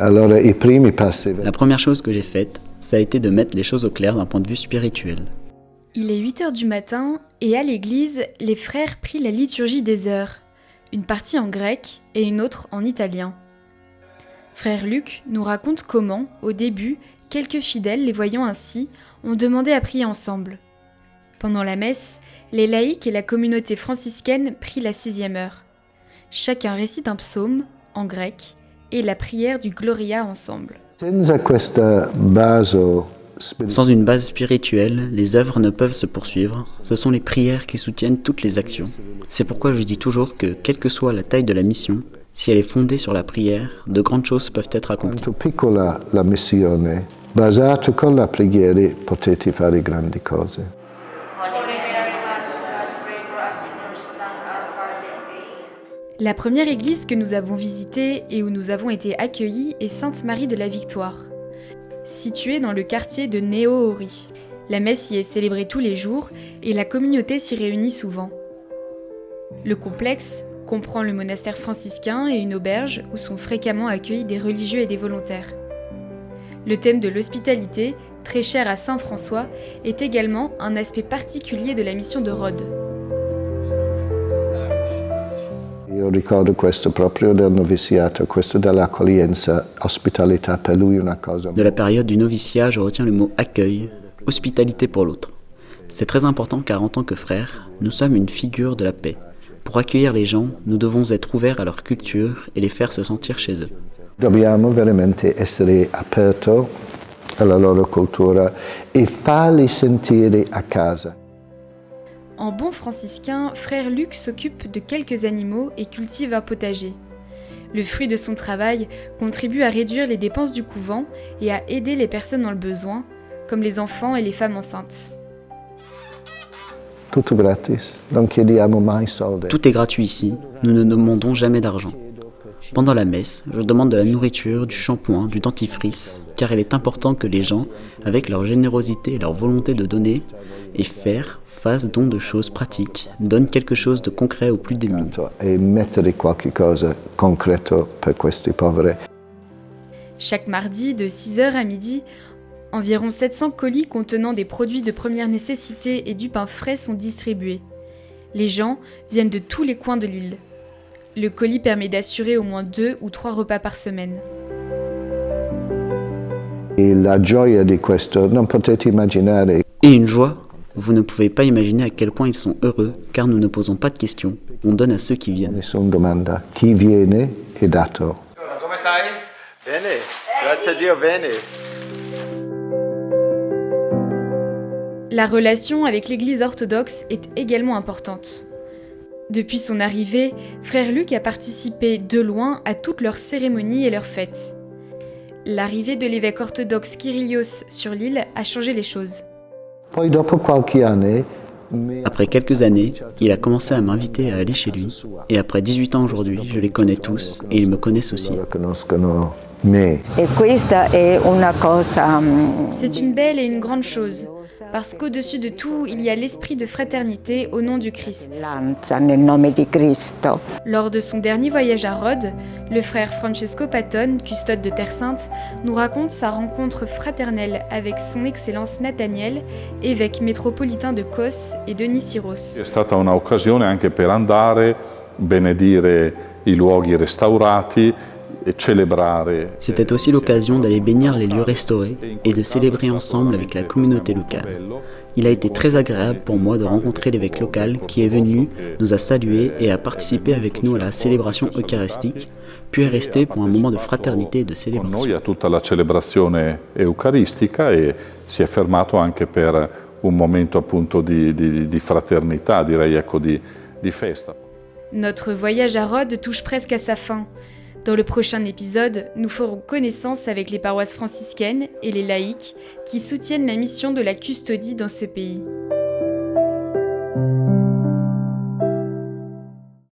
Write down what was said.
La première chose que j'ai faite, ça a été de mettre les choses au clair d'un point de vue spirituel. Il est 8h du matin et à l'église, les frères prient la liturgie des heures, une partie en grec et une autre en italien. Frère Luc nous raconte comment, au début, quelques fidèles, les voyant ainsi, ont demandé à prier ensemble. Pendant la messe, les laïcs et la communauté franciscaine prient la 6e heure. Chacun récite un psaume, en grec, et la prière du Gloria ensemble. Sans une base spirituelle, les œuvres ne peuvent se poursuivre. Ce sont les prières qui soutiennent toutes les actions. C'est pourquoi je dis toujours que, quelle que soit la taille de la mission, si elle est fondée sur la prière, de grandes choses peuvent être accomplies. Quanto piccola la missione, basato con la preghiera potete fare grandi cose. La première église que nous avons visitée et où nous avons été accueillis est Sainte-Marie de la Victoire, située dans le quartier de Neoori. La messe y est célébrée tous les jours et la communauté s'y réunit souvent. Le complexe comprend le monastère franciscain et une auberge où sont fréquemment accueillis des religieux et des volontaires. Le thème de l'hospitalité, très cher à Saint François, est également un aspect particulier de la mission de Rhodes. Io ricordo questo proprio del noviziato, questo dell'accoglienza, ospitalità per lui una cosa. De la période du noviciat, je retiens le mot accueil, hospitalité pour l'autre. C'est très important car en tant que frères, nous sommes une figure de la paix. Pour accueillir les gens, nous devons être ouverts à leur culture et les faire se sentir chez eux. Dobbiamo veramente essere aperto alla loro cultura e farli sentire a casa. En bon franciscain, frère Luc s'occupe de quelques animaux et cultive un potager. Le fruit de son travail contribue à réduire les dépenses du couvent et à aider les personnes dans le besoin, comme les enfants et les femmes enceintes. Tutto gratis, non chiediamo mai soldi. Tout est gratuit ici, nous ne demandons jamais d'argent. Pendant la messe, je demande de la nourriture, du shampoing, du dentifrice, car il est important que les gens, avec leur générosité et leur volonté de donner et faire, fassent don de choses pratiques, donnent quelque chose de concret aux plus démunis. E mettere qualche cosa concreto per questi poveri. Chaque mardi, de 6h à midi, environ 700 colis contenant des produits de première nécessité et du pain frais sont distribués. Les gens viennent de tous les coins de l'île. Le colis permet d'assurer au moins 2 ou 3 repas par semaine. E la gioia di questo non potete immaginare. Et une joie, vous ne pouvez pas imaginer à quel point ils sont heureux, car nous ne posons pas de questions, on donne à ceux qui viennent. Nessuna domanda. Chi viene è dato. Come stai? Bene, grazie a Dio, bene. La relation avec l'Église orthodoxe est également importante. Depuis son arrivée, frère Luc a participé de loin à toutes leurs cérémonies et leurs fêtes. L'arrivée de l'évêque orthodoxe Kyrillos sur l'île a changé les choses. Poi dopo qualche anno Après quelques années, il a commencé à m'inviter à aller chez lui, et après 18 ans aujourd'hui, je les connais tous, et ils me connaissent aussi. conoscono me. E questa è una cosa C'est une belle et une grande chose, parce qu'au-dessus de tout, il y a l'esprit de fraternité au nom du Christ. lanza nel nome di Cristo. Lors de son dernier voyage à Rhodes, le frère Francesco Patton, custode de Terre Sainte, nous raconte sa rencontre fraternelle avec son Excellence Nathaniel, évêque métropolitain de Kos et de Nisyros. È stata un'occasione anche per andare, benedire i luoghi restaurati e celebrare. C'était aussi l'occasion d'aller bénir les lieux restaurés et de célébrer ensemble avec la communauté locale. Il a été très agréable pour moi de rencontrer l'évêque local qui est venu, nous a salués et a participé avec nous à la célébration eucharistique, puis est resté pour un moment de fraternité et de Con célébration. noi a tutta la celebrazione eucaristica e si è fermato anche per un momento appunto di fraternità, direi ecco di festa. Notre voyage à Rhodes touche presque à sa fin. Dans le prochain épisode, nous ferons connaissance avec les paroisses franciscaines et les laïcs qui soutiennent la mission de la custodie dans ce pays.